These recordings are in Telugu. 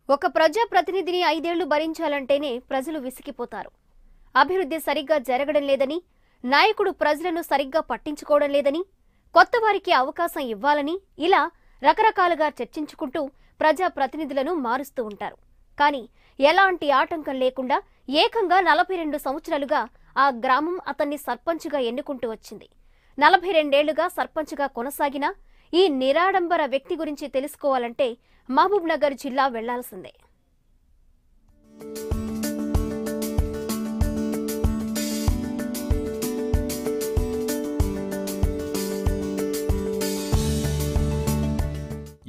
ఒక ప్రజాప్రతినిధిని 5 ఏళ్లు భరించాలంటేనే ప్రజలు విసిగిపోతారు. అభివృద్ధి సరిగ్గా జరగడం లేదని, నాయకుడు ప్రజలను సరిగ్గా పట్టించుకోవడం లేదని, కొత్తవారికి అవకాశం ఇవ్వాలని ఇలా రకరకాలుగా చర్చించుకుంటూ ప్రజాప్రతినిధులను మారుస్తూ ఉంటారు. కానీ ఎలాంటి ఆటంకం లేకుండా ఏకంగా 42 సంవత్సరాలుగా ఆ గ్రామం అతన్ని సర్పంచ్గా ఎన్నుకుంటూ వచ్చింది. 42 ఏళ్లుగా సర్పంచ్గా కొనసాగిన ఈ నిరాడంబర వ్యక్తి గురించి తెలుసుకోవాలంటే మహబూబ్ నగర్ జిల్లా వెళ్లాల్సిందే.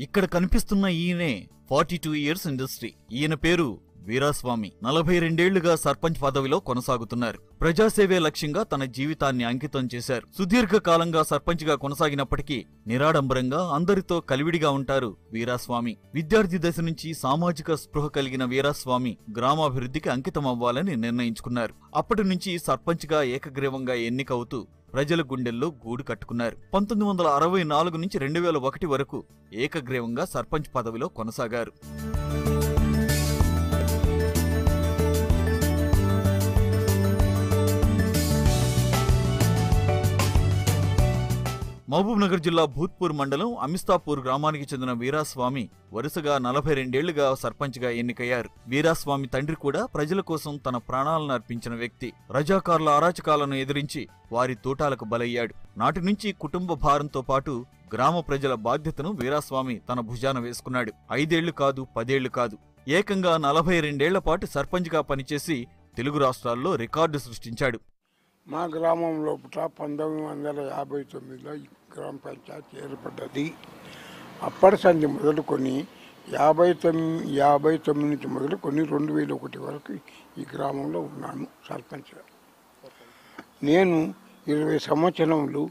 ఇక్కడ కనిపిస్తున్న ఈయనే 42 ఇయర్స్ ఇండస్ట్రీ. ఈయన పేరు వీరాస్వామి. 42 ఏళ్లుగా సర్పంచ్ పదవిలో కొనసాగుతున్నారు. ప్రజాసేవే లక్ష్యంగా తన జీవితాన్ని అంకితం చేశారు. సుదీర్ఘకాలంగా సర్పంచ్ గా కొనసాగినప్పటికీ నిరాడంబరంగా అందరితో కలివిడిగా ఉంటారు వీరాస్వామి. విద్యార్థి దశ నుంచి సామాజిక స్పృహ కలిగిన వీరాస్వామి గ్రామాభివృద్ధికి అంకితం అవ్వాలని నిర్ణయించుకున్నారు. అప్పటి నుంచి సర్పంచ్ గా ఏకగ్రీవంగా ఎన్నికవుతూ ప్రజల గుండెల్లో గూడు కట్టుకున్నారు. 1964 నుంచి 2001 వరకు ఏకగ్రీవంగా సర్పంచ్ పదవిలో కొనసాగారు. మహబూబ్ నగర్ జిల్లా భూత్పూర్ మండలం అమిస్తాపూర్ గ్రామానికి చెందిన వీరాస్వామి వరుసగా 42 ఏళ్లుగా సర్పంచ్గా ఎన్నికయ్యారు. వీరాస్వామి తండ్రి కూడా ప్రజల కోసం తన ప్రాణాలను అర్పించిన వ్యక్తి. రజాకార్ల అరాచకాలను ఎదిరించి వారి తూటాలకు బలయ్యాడు. నాటి నుంచి కుటుంబ భారంతో పాటు గ్రామ ప్రజల బాధ్యతను వీరాస్వామి తన భుజాన వేసుకున్నాడు. 5 ఏళ్లు కాదు, 10 ఏళ్లు కాదు, ఏకంగా 42 ఏళ్ల పాటు సర్పంచ్గా పనిచేసి తెలుగు రాష్ట్రాల్లో రికార్డు సృష్టించాడు. మా గ్రామంలో 1959లో ఈ గ్రామ పంచాయతీ ఏర్పడ్డది. అప్పటి సంది మొదలుకొని 59 నుంచి మొదలుకొని 2001 వరకు ఈ గ్రామంలో ఉన్నాను సర్పంచ్గా. నేను 20 సంవత్సరములు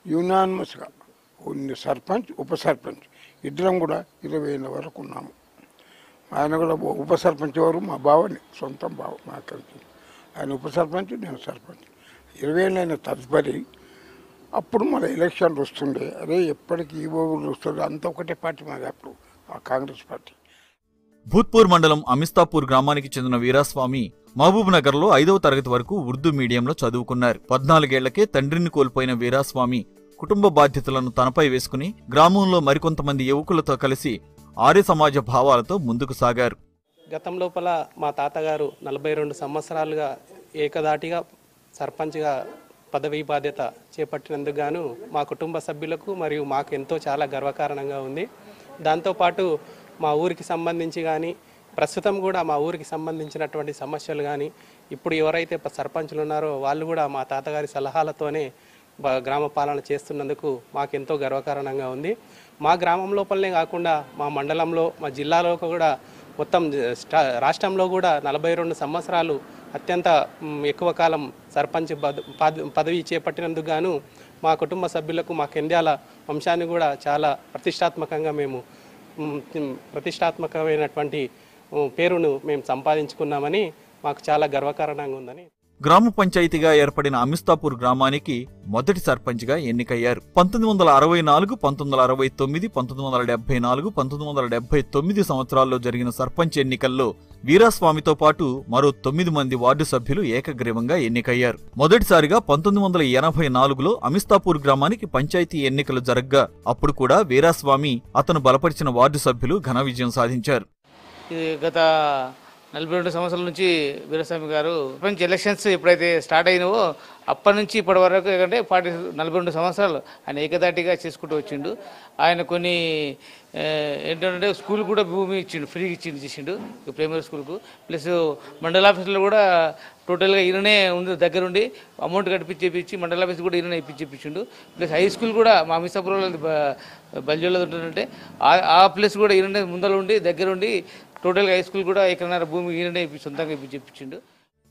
యునానిమస్గా సర్పంచ్, ఉప సర్పంచ్ ఇద్దరం కూడా 20 ఏళ్ళ వరకు ఉన్నాము. ఆయన కూడా ఉప సర్పంచ్ ఎవరు మా బావని, సొంతం బావ మాట్లాడుతుంది. ఆయన ఉప సర్పంచ్, నేను సర్పంచ్. 20 ఏళ్ళైన తదుపరి అప్పుడు మన ఎలక్షన్లు వస్తుండే. అదే ఎప్పటికీ ఈ ఊళ్ళు వస్తుండే, అంత ఒకటే పార్టీ మాది అప్పుడు, ఆ కాంగ్రెస్ పార్టీ. భూత్పూర్ మండలం అమిస్తాపూర్ గ్రామానికి చెందిన వీరాస్వామి మహబూబ్ నగర్ లో 5వ తరగతి వరకు ఉర్దూ మీడియంలో చదువుకున్నారు. 14 ఏళ్లకే తండ్రిని కోల్పోయిన వీరాస్వామి కుటుంబ బాధ్యతలను తనపై వేసుకుని గ్రామంలో మరికొంతమంది యువకులతో కలిసి ఆర్య సమాజ భావాలతో ముందుకు సాగారు. గతం లోపల మా తాతగారు 42 సంవత్సరాలుగా ఏకదాటిగా సర్పంచ్గా పదవీ బాధ్యత చేపట్టినందుకు గాను మా కుటుంబ సభ్యులకు మరియు మాకు ఎంతో చాలా గర్వకారణంగా ఉంది. దాంతోపాటు మా ఊరికి సంబంధించి కానీ ప్రస్తుతం కూడా మా ఊరికి సంబంధించినటువంటి సమస్యలు కానీ ఇప్పుడు ఎవరైతే సర్పంచులు ఉన్నారో వాళ్ళు కూడా మా తాతగారి సలహాలతోనే గ్రామ పాలన చేస్తున్నందుకు మాకెంతో గర్వకారణంగా ఉంది. మా గ్రామం లోపలనే కాకుండా మా మండలంలో, మా జిల్లాలో కూడా మొత్తం రాష్ట్రంలో కూడా 42 సంవత్సరాలు అత్యంత ఎక్కువ కాలం సర్పంచ్ పదవి చేపట్టినందుకు గాను మా కుటుంబ సభ్యులకు, మా కెంద్యాల వంశాన్ని కూడా చాలా ప్రతిష్టాత్మకమైనటువంటి పేరును మేము సంపాదించుకున్నామని మాకు చాలా గర్వకారణంగా ఉందని. గ్రామ పంచాయతీగా ఏర్పడిన అమిస్తాపూర్ గ్రామానికి మొదటి సర్పంచ్గా ఎన్నికయ్యారు. 1964, 1969, 1974, 1979 సంవత్సరాల్లో జరిగిన సర్పంచ్ ఎన్నికల్లో వీరాస్వామితో పాటు మరో 9 మంది వార్డు సభ్యులు ఏకగ్రీవంగా ఎన్నికయ్యారు. మొదటిసారిగా 1984లో అమిస్తాపూర్ గ్రామానికి పంచాయతీ ఎన్నికలు జరగ్గా అప్పుడు కూడా వీరాస్వామి అతను బలపరిచిన వార్డు సభ్యులు ఘన విజయం సాధించారు. గత 42 సంవత్సరాల నుంచి వీరాస్వామి గారు సర్పంచ్ ఎలక్షన్స్ ఎప్పుడైతే స్టార్ట్ అయినావో అప్పటి నుంచి ఇప్పటి వరకు ఏంటంటే 42 సంవత్సరాలు ఆయన ఏకదాటిగా చేసుకుంటూ వచ్చిండు. ఆయన కొన్ని ఏంటంటే స్కూల్ కూడా భూమి ఇచ్చిండు, ఫ్రీగా చేసిండు ప్రైమరీ స్కూల్కు. ప్లస్ మండల ఆఫీసులో కూడా టోటల్గా ఈయననే దగ్గరుండి అమౌంట్ కట్టించేపించి మండల ఆఫీస్ కూడా ఈయననే ఇప్పించేపించిండు. ప్లస్ హై స్కూల్ కూడా మా మిసాపురంలో బల్జోలో ఉంటుందంటే ఆ ప్లేస్ కూడా ఈయననే ముందర ఉండి దగ్గరుండి టోటల్గా హై స్కూల్ కూడా ఎక్కడైనా భూమి ఈయననే సొంతంగా ఇప్పించిండు.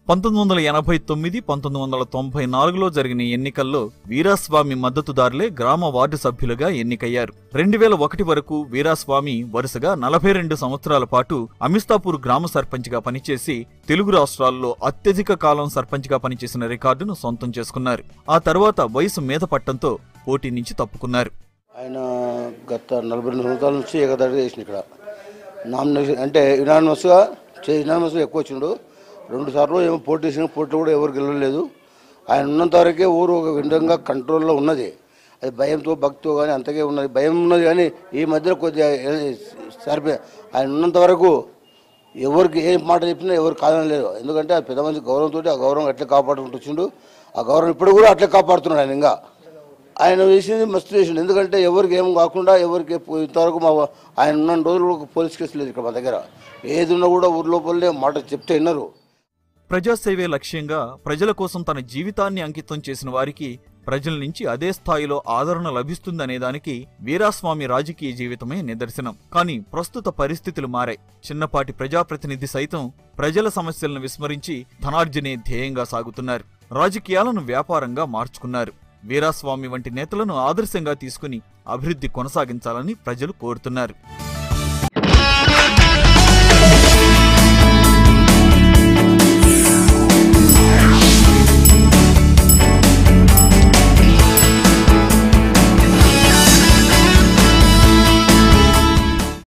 1989, 1994లో జరిగిన ఎన్నికల్లో వీరాస్వామి మద్దతుదారులే గ్రామ వార్డు సభ్యులుగా ఎన్నికయ్యారు. 2001 వరకు వీరాస్వామి వరుసగా 42 సంవత్సరాల పాటు అమిస్తాపూర్ గ్రామ సర్పంచ్గా పనిచేసి తెలుగు రాష్ట్రాల్లో అత్యధిక కాలం సర్పంచ్గా పనిచేసిన రికార్డును సొంతం చేసుకున్నారు. ఆ తర్వాత వయసు మీద పట్టంతో పోటీ నుంచి తప్పుకున్నారు. ఆయన గత 42 సంవత్సరాల నుంచి ఏకదాటిగా చేసిన ఇక్కడ నామినేషన్ అంటే యునానిమస్గా ఎక్కువ వచ్చిండు. 2 సార్లు ఏమో పోటీ చేసిన పోటీ కూడా ఎవరు గెలవలేదు. ఆయన ఉన్నంత వరకే ఊరు ఒక విధంగా కంట్రోల్లో ఉన్నది. అది భయంతో భక్తితో కానీ అంతకే ఉన్నది, భయం ఉన్నది. కానీ ఈ మధ్యలో కొద్దిగా సరిపోయి ఆయన ఉన్నంత వరకు ఎవరికి ఏ మాట చెప్పినా ఎవరు కాదని లేదు. ఎందుకంటే అది పెద్ద మంది గౌరవంతో ఆ గౌరవం అట్లే కాపాడుకుంటూ వచ్చిండు. ఆ గౌరవం ఇప్పుడు కూడా అట్లే కాపాడుతున్నాడు ఆయన. ఇంకా ఆయన చేసింది మస్తు చేసిండు. ఎందుకంటే ఎవరికి ఏం కాకుండా ఎవరికి ఇంతవరకు ఆయన ఉన్న రోజులు పోలీస్ కేసు లేదు ఇక్కడ మా దగ్గర. ఏది ఉన్నా కూడా ఊరి లోపలనే మాట చెప్తే విన్నారు. ప్రజాసేవే లక్ష్యంగా ప్రజల కోసం తన జీవితాన్ని అంకితం చేసిన వారికి ప్రజల నుంచి అదే స్థాయిలో ఆదరణ లభిస్తుందనేదానికి వీరాస్వామి రాజకీయ జీవితమే నిదర్శనం. కానీ ప్రస్తుత పరిస్థితులు మారాయి. చిన్నపాటి ప్రజాప్రతినిధి సైతం ప్రజల సమస్యలను విస్మరించి ధనార్జనే ధ్యేయంగా సాగుతున్నారు. రాజకీయాలను వ్యాపారంగా మార్చుకున్నారు. వీరాస్వామి వంటి నేతలను ఆదర్శంగా తీసుకుని అభివృద్ధి కొనసాగించాలని ప్రజలు కోరుతున్నారు.